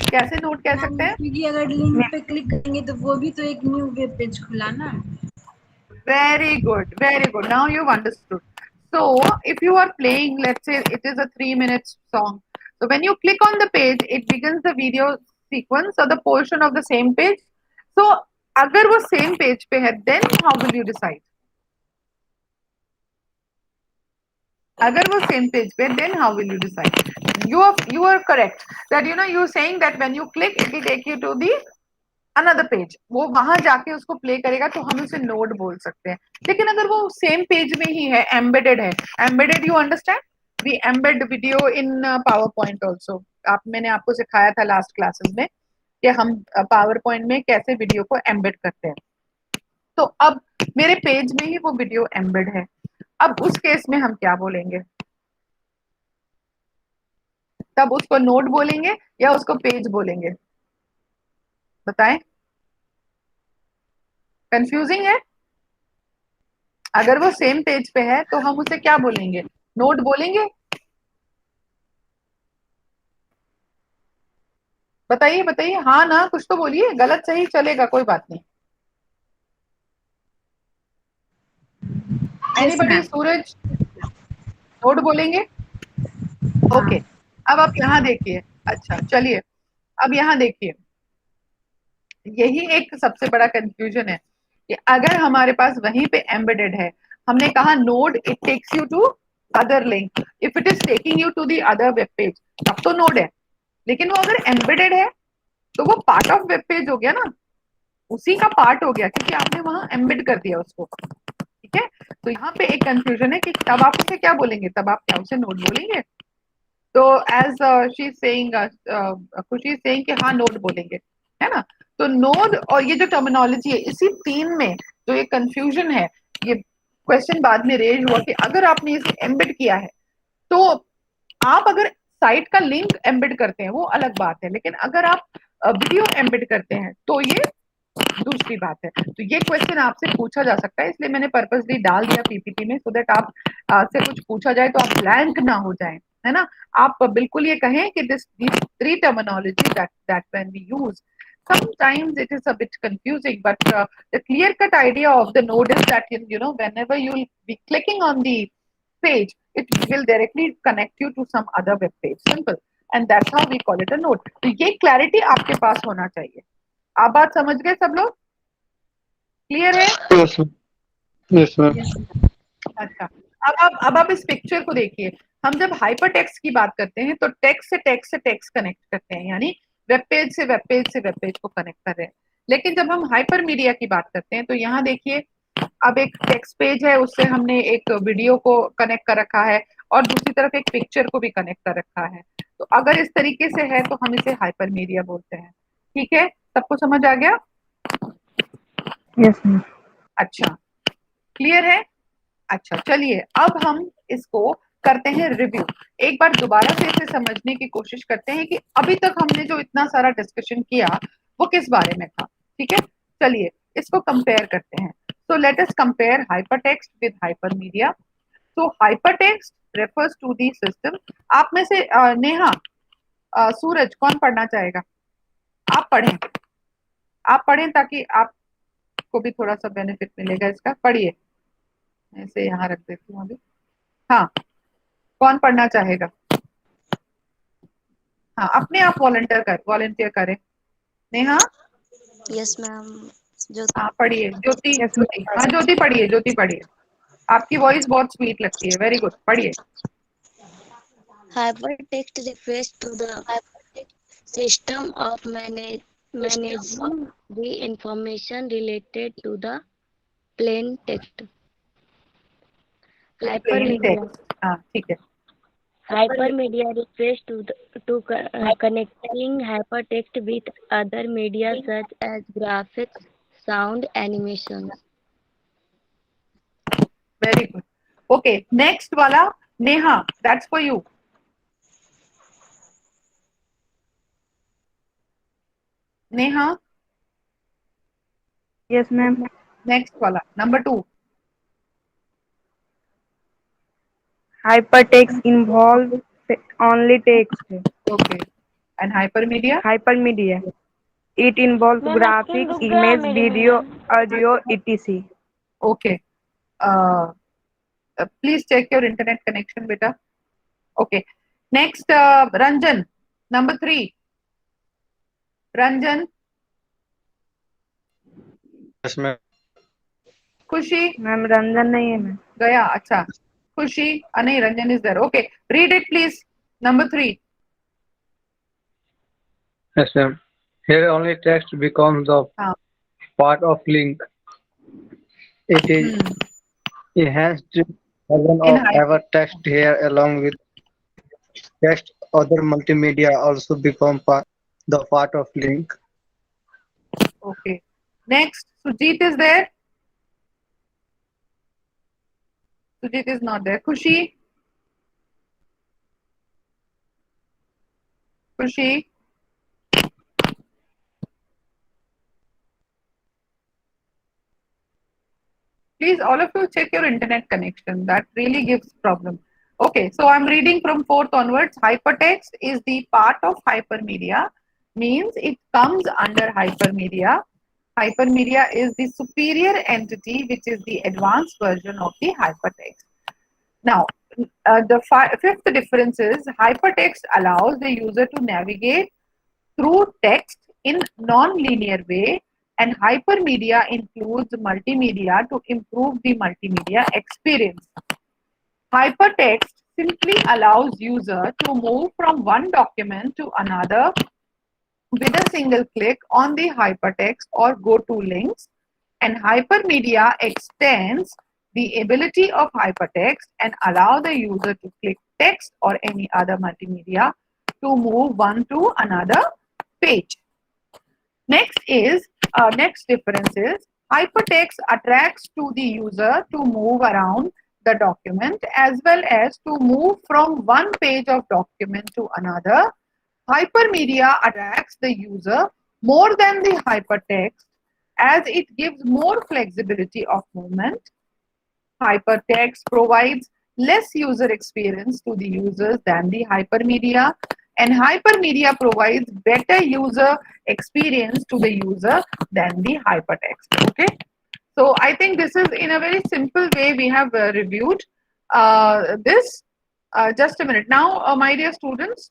कैसे नोट कह मैम सकते हैं? क्योंकि अगर लिंक पे क्लिक करेंगे तो वो भी तो एक न्यू वेब पेज खुला ना। Very good, very good. Now you've understood. So, if you are playing, let's say it is a 3 minutes song. So, when you click on the page, it begins the video sequence or the portion of the same page. So, अगर वो same page पे है, then how will you decide? अगर वो same page पे, then how will you decide? You are correct that you're saying that when you click, it will take you to the another page, वो वहां जाके उसको प्ले करेगा तो हम उसे नोड बोल सकते हैं। लेकिन अगर वो सेम पेज में ही है, एम्बेडेड है, embedded you understand, we embed video in PowerPoint also. मैंने आपको सिखाया था लास्ट क्लासेस में कि हम पावर पॉइंट में कैसे वीडियो को एम्बेड करते हैं। तो अब मेरे पेज में ही वो वीडियो एम्बेड है, अब उस केस में हम क्या बोलेंगे? तब उसको नोड बोलेंगे या उसको पेज बोलेंगे? बताएं, कंफ्यूजिंग है? अगर वो सेम पेज पे है तो हम उसे क्या बोलेंगे? नोट बोलेंगे? बताइए बताइए, हाँ ना, कुछ तो बोलिए, गलत सही चलेगा, कोई बात नहीं। Yes anybody? मैम। सूरज, नोट बोलेंगे? ओके, हाँ। अब आप यहाँ देखिए। अच्छा चलिए, अब यहाँ देखिए, यही एक सबसे बड़ा कंफ्यूजन है कि अगर हमारे पास वहीं पे एम्बेडेड है, हमने कहा node it takes you to other link, if it is taking you to the other web page, तब तो नोड है। लेकिन वो अगर एम्बेडेड है तो वो पार्ट ऑफ वेब पेज हो गया ना, उसी का पार्ट हो गया, क्योंकि आपने वहां एम्बेड कर दिया उसको। ठीक है, तो यहाँ पे एक कंफ्यूजन है कि तब आप उसे क्या बोलेंगे, तब आप क्या उसे नोड बोलेंगे? तो एज शी सेइंग, खुशी सेइंग कि हाँ नोड बोलेंगे, है ना। तो नोड और ये जो टर्मिनोलॉजी है, इसी तीन में जो ये कंफ्यूजन है, ये क्वेश्चन बाद में रेज हुआ कि अगर आपने इसे एम्बेड किया है तो आप अगर साइट का लिंक एम्बेड करते हैं वो अलग बात है, लेकिन अगर आप वीडियो एम्बेड करते हैं तो ये दूसरी बात है। तो ये क्वेश्चन आपसे पूछा जा सकता है, इसलिए मैंने पर्पसली डाल दिया पीपीटी में, सो दैट आप से कुछ पूछा जाए तो आप ब्लैंक ना हो जाए, है ना। आप बिल्कुल ये कहें कि this three terminology that when we use, sometimes it is a bit confusing, but the clear cut idea of the node is that whenever you'll be clicking on the page, it will directly connect you to some other web page, simple, and that's how we call it a node। तो ये क्लैरिटी आपके पास होना चाहिए। आप बात समझ गए सब लोग? क्लियर है? Yes yes ma'am. यस। अच्छा, अब आप इस पिक्चर को देखिए। हम जब हाइपर टेक्स्ट की बात करते हैं तो टेक्स्ट से टेक्स्ट कनेक्ट करते हैं, यानी वेब पेज से वेब पेज से वेब पेज को कनेक्ट कर रहे हैं। लेकिन जब हम हाइपर मीडिया की बात करते हैं तो यहाँ देखिए, अब एक टेक्स्ट पेज है, उससे हमने एक वीडियो को कनेक्ट कर रखा है और दूसरी तरफ एक पिक्चर को भी कनेक्ट कर रखा है। तो अगर इस तरीके से है तो हम इसे हाइपर मीडिया बोलते हैं। ठीक है, सबको समझ आ गया? Yes ma'am. अच्छा, क्लियर है? अच्छा चलिए, अब हम इसको करते हैं रिव्यू। एक बार दोबारा से इसे समझने की कोशिश करते हैं कि अभी तक हमने जो इतना सारा डिस्कशन किया वो किस बारे में था। ठीक है, चलिए इसको कंपेयर करते हैं। So let us compare hypertext with hypermedia. So hypertext refers to the system. आप में से नेहा, सूरज, कौन पढ़ना चाहेगा? आप पढ़ें, आप पढ़ें ताकि आपको भी थोड़ा सा बेनिफिट मिलेगा इसका। पढ़िए, मैं इसे यहाँ रख देती हूँ अभी। हाँ, कौन पढ़ना चाहेगा? हाँ, अपने आप वॉलंटियर करें। Neha, yes ma'am. जो हाँ पढ़िए। ज्योति, यस ज्योति, हाँ ज्योति पढ़िए, ज्योति पढ़िए। आपकी वॉइस बहुत स्वीट लगती है, वेरी गुड, पढ़िए। hypertext refers to the system of managing the information related to the plain text. Plain Hypermedia. Text, हाँ ठीक है। Hypermedia refers to connecting hypertext with other media such as graphics, sound, animations. Very good. Okay, next वाला, Neha, that's for you. Neha, Yes, ma'am. Next वाला number 2. Hypertext involves only text. Okay. And hypermedia? Hypermedia. It involves ma'am screen graphics, रुक गया image, मेरे video, में। audio, etc. Okay. Please check your internet connection बेटा. Okay. Next Ranjan, number 3. Ranjan. Yes, ma'am. खुशी Ma'am, Ranjan नहीं है ma'am. गया. अच्छा. खुशी, नहीं, Ranjan is there. Okay, read it please. Number 3. Yes, ma'am. Here only text becomes the हाँ. part of link. It is enhanced version In of hypertext here along with text. Other multimedia also become the part of link. Okay. Next, Sujit is there. Sujit is not there. Khushi. Khushi. Please, all of you check your internet connection. That really gives problem. Okay, so I'm reading from 4th onwards. Hypertext is the part of hypermedia, means it comes under hypermedia. Hypermedia is the superior entity, which is the advanced version of the hypertext. Now, the fifth difference is hypertext allows the user to navigate through text in non-linear way, and hypermedia includes multimedia to improve the multimedia experience. Hypertext simply allows user to move from one document to another with a single click on the hypertext or go to links, and hypermedia extends the ability of hypertext and allow the user to click text or any other multimedia to move one to another page. Next difference is hypertext attracts to the user to move around the document as well as to move from one page of document to another. Hypermedia attracts the user more than the hypertext as it gives more flexibility of movement. Hypertext provides less user experience to the users than the hypermedia, and hypermedia provides better user experience to the user than the hypertext. Okay, so I think this is in a very simple way we have reviewed this. Just a minute now, my dear students,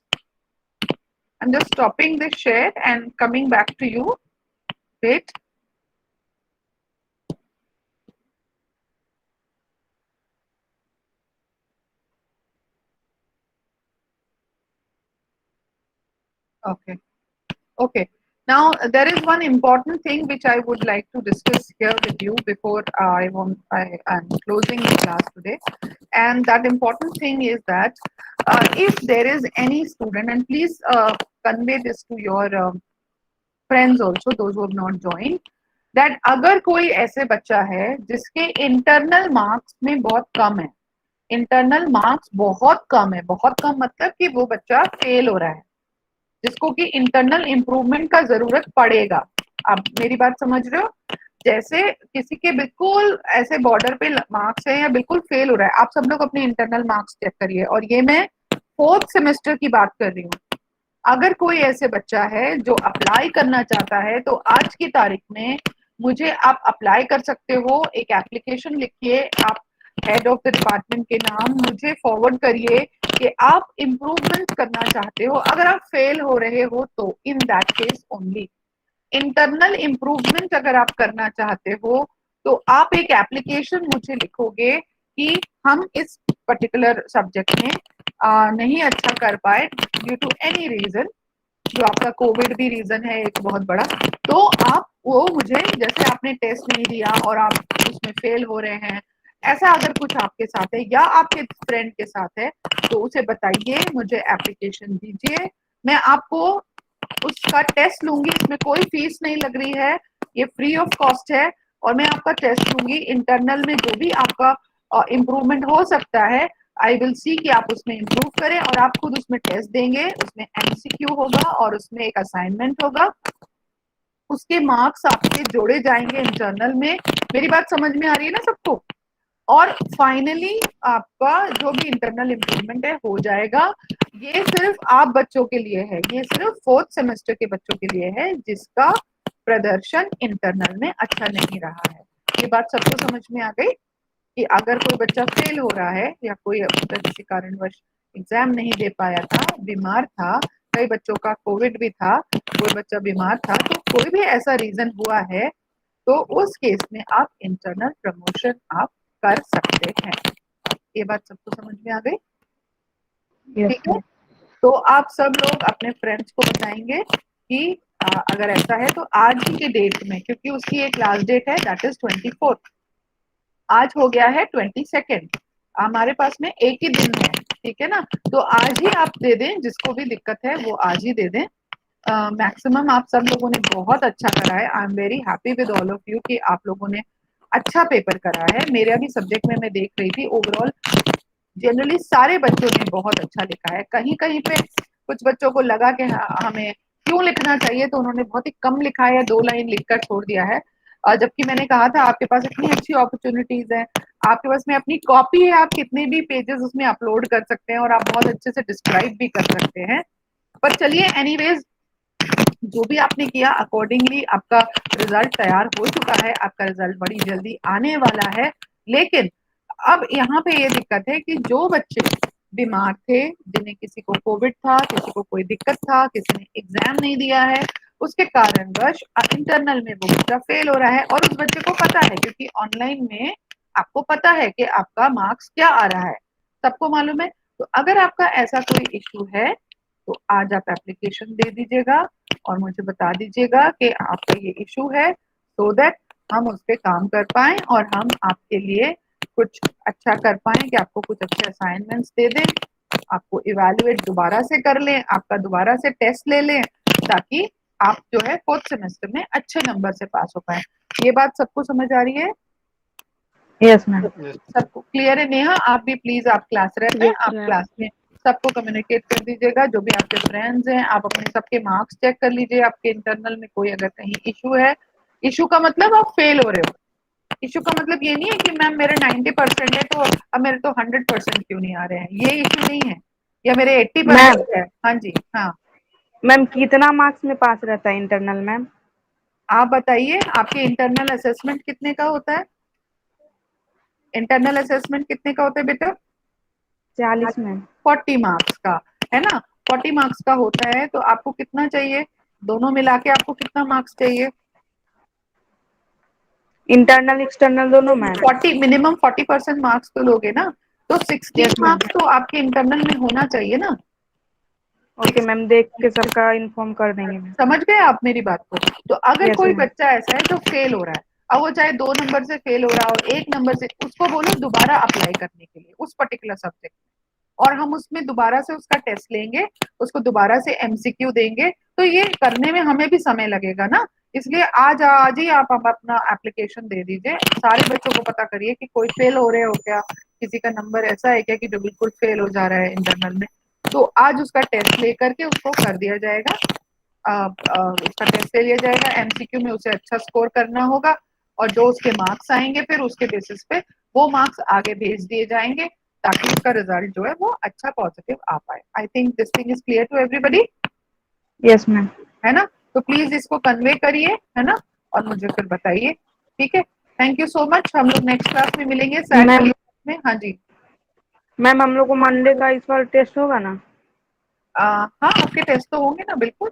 I'm just stopping this share and coming back to you. Wait. Okay. Okay. Now there is one important thing which I would like to discuss here with you before I am closing the class today, and that important thing is that if there is any student, and please convey this to your friends also, those who have not joined, that अगर कोई ऐसे बच्चा है जिसके इंटरनल मार्क्स में बहुत कम है, इंटरनल मार्क्स बहुत कम है, बहुत कम मतलब कि वो बच्चा फेल हो रहा है, जिसको कि इंटरनल इम्प्रूवमेंट का जरूरत पड़ेगा. आप मेरी बात समझ रहे हो? जैसे किसी के बिल्कुल ऐसे बॉर्डर पे मार्क्स है या बिल्कुल फेल हो रहा है, आप सब लोग अपने इंटरनल मार्क्स चेक करिए, और ये मैं 4th सेमेस्टर की बात कर रही हूँ. अगर कोई ऐसे बच्चा है जो अप्लाई करना चाहता है तो आज की तारीख में मुझे आप अप्लाई कर सकते हो. एक एप्लीकेशन लिखिए, आप हेड ऑफ द डिपार्टमेंट के नाम मुझे फॉरवर्ड करिए कि आप इम्प्रूवमेंट करना चाहते हो. अगर आप फेल हो रहे हो तो in that case only internal improvement अगर आप करना चाहते हो तो आप एक एप्लीकेशन मुझे लिखोगे कि हम इस पर्टिकुलर सब्जेक्ट में नहीं अच्छा कर पाए ड्यू टू एनी रीजन, जो आपका कोविड भी रीजन है एक बहुत बड़ा, तो आप वो मुझे, जैसे आपने टेस्ट नहीं दिया और आप उसमें फेल हो रहे हैं, ऐसा अगर कुछ आपके साथ है या आपके फ्रेंड के साथ है तो उसे बताइए, मुझे एप्लीकेशन दीजिए, मैं आपको उसका टेस्ट लूंगी. इसमें कोई फीस नहीं लग रही है, ये फ्री ऑफ कॉस्ट है, और मैं आपका टेस्ट लूंगी. इंटरनल में जो भी आपका इम्प्रूवमेंट हो सकता है, आई विल सी कि आप उसमें इम्प्रूव करें, और आप खुद उसमें टेस्ट देंगे, उसमें एमसीक्यू होगा और उसमें एक असाइनमेंट होगा. उसके मार्क्स आपके जोड़े जाएंगे इंटरनल में। मेरी बात समझ में आ रही है ना सबको? और फाइनली आपका जो भी इंटरनल इम्प्रूवमेंट है हो जाएगा। ये सिर्फ आप बच्चों के लिए है, ये सिर्फ 4th सेमेस्टर के बच्चों के लिए है जिसका प्रदर्शन इंटरनल में अच्छा नहीं रहा है। ये बात सबको समझ में आ गई कि अगर कोई बच्चा फेल हो रहा है या कोई किसी कारणवश एग्जाम नहीं दे पाया था, बीमार था, कई बच्चों का कोविड भी था, कोई बच्चा बीमार था, तो कोई भी ऐसा रीजन हुआ है तो उस केस में आप इंटरनल प्रमोशन आप कर सकते हैं। ये बात सबको समझ में आ गई? यस ठीक है, तो आप सब लोग अपने फ्रेंड्स को बताएंगे कि अगर ऐसा है तो आज ही के डेट में, क्योंकि उसकी एक लास्ट डेट है दैट इज 24th, आज हो गया है 22nd, हमारे पास में एक ही दिन है, ठीक है ना? तो आज ही आप दे दें, जिसको भी दिक्कत है वो आज ही दे दें। मैक्सिमम आप सब लोगों ने बहुत अच्छा करा है, I am very happy with all of you कि आप लोगों ने अच्छा पेपर करा है। मेरा भी सब्जेक्ट में मैं देख रही थी, ओवरऑल जनरली सारे बच्चों ने बहुत अच्छा लिखा है। कहीं कहीं पे कुछ बच्चों को लगा कि हमें क्यों लिखना चाहिए, तो उन्होंने बहुत ही कम लिखा है, 2 लाइन लिखकर छोड़ दिया है। जबकि मैंने कहा था आपके पास इतनी अच्छी अपॉर्चुनिटीज है, आपके पास में अपनी कॉपी है, आप कितने भी पेजेस उसमें अपलोड कर सकते हैं और आप बहुत अच्छे से डिस्क्राइब भी कर सकते हैं। पर चलिए एनीवेज, जो भी आपने किया अकॉर्डिंगली आपका रिजल्ट तैयार हो चुका है, आपका रिजल्ट बड़ी जल्दी आने वाला है। लेकिन अब यहाँ पे ये दिक्कत है कि जो बच्चे बीमार थे, जिन्हें किसी को कोविड था, किसी को कोई दिक्कत था, किसी ने एग्जाम नहीं दिया है, उसके कारणवश इंटरनल में वो बच्चा फेल हो रहा है और उस बच्चे को पता है, क्योंकि ऑनलाइन में आपको पता है कि आपका मार्क्स क्या आ रहा है, सबको मालूम है। तो अगर आपका ऐसा कोई इशू है तो आज आप एप्लीकेशन दे दीजिएगा और मुझे बता दीजिएगा कि आपका ये इशू है, सो दैट हम उस पर काम कर पाए और हम आपके लिए कुछ अच्छा कर पाए, कि आपको कुछ अच्छे असाइनमेंट्स दे दें, आपको इवेलुएट दोबारा से कर लें, आपका दोबारा से टेस्ट ले लें, ताकि आप जो है 4th सेमेस्टर में अच्छे नंबर से पास हो पाए। ये बात सबको समझ आ रही है? Yes ma'am. सबको क्लियर है? नेहा आप भी प्लीज, आप क्लास रहे हैं, Yes, आप ma'am. क्लास में सबको कम्युनिकेट कर दीजिएगा, जो भी आपके फ्रेंड्स हैं, आप अपने सबके मार्क्स चेक कर लीजिए, आपके इंटरनल में कोई अगर कहीं इशू है, इशू का मतलब आप फेल हो रहे हो, इशू का मतलब ये नहीं है कि मैम मेरे 90% है तो अब मेरे तो 100% क्यों नहीं आ रहे हैं, ये इशू नहीं है, या मेरे 80% है। हाँ जी, हाँ मैम कितना मार्क्स में पास रहता है इंटरनल मैम? आप बताइए, आपके इंटरनल असेसमेंट कितने का होता है? इंटरनल असेसमेंट कितने का होता है बेटा? 40 मैम। 40 मार्क्स का है ना? 40 मार्क्स का होता है, तो आपको कितना चाहिए, दोनों मिला के आपको कितना मार्क्स चाहिए? इंटरनल एक्सटर्नल दोनों मैम? 40 मिनिमम 40% मार्क्स तो लोगे ना, तो 60 Yes, ma'am. मार्क्स तो आपके इंटरनल में होना चाहिए ना। ओके मैम, देख के सबका इन्फॉर्म कर देंगे मैम। समझ गए आप मेरी बात को? तो अगर Yes, कोई ma'am. बच्चा ऐसा है जो फेल हो रहा है, अब वो चाहे 2 नंबर से फेल हो रहा है और 1 नंबर से, उसको बोलो दोबारा अप्लाई करने के लिए उस पर्टिकुलर सब्जेक्ट, और हम उसमें दोबारा से उसका टेस्ट लेंगे, उसको दोबारा से एमसीक्यू देंगे, तो ये करने में हमें भी समय लगेगा ना। इसलिए आज ही आप अपना एप्लीकेशन दे दीजिए, सारे बच्चों को पता करिए कि कोई फेल हो रहे हो क्या, किसी का नंबर ऐसा है क्या कि जो बिल्कुल फेल हो जा रहा है इंटरनल में, तो आज उसका टेस्ट लेकर के उसको कर दिया जाएगा, उसका टेस्ट ले लिया जाएगा, एमसीक्यू में उसे अच्छा स्कोर करना होगा, और जो उसके मार्क्स आएंगे फिर उसके बेसिस पे वो मार्क्स आगे भेज दिए जाएंगे, ताकि उसका रिजल्ट जो है वो अच्छा पॉजिटिव आ पाए। I think this thing is clear to everybody, yes ma'am. है ना? तो प्लीज इसको कन्वे करिए, है ना, और मुझे फिर बताइए, ठीक है? थैंक यू सो मच, हम लोग नेक्स्ट क्लास में मिलेंगे मैम में। हाँ जी, मैम हम लोग को मंडे का इस बार टेस्ट होगा ना? हाँ आपके टेस्ट तो होंगे ना, बिल्कुल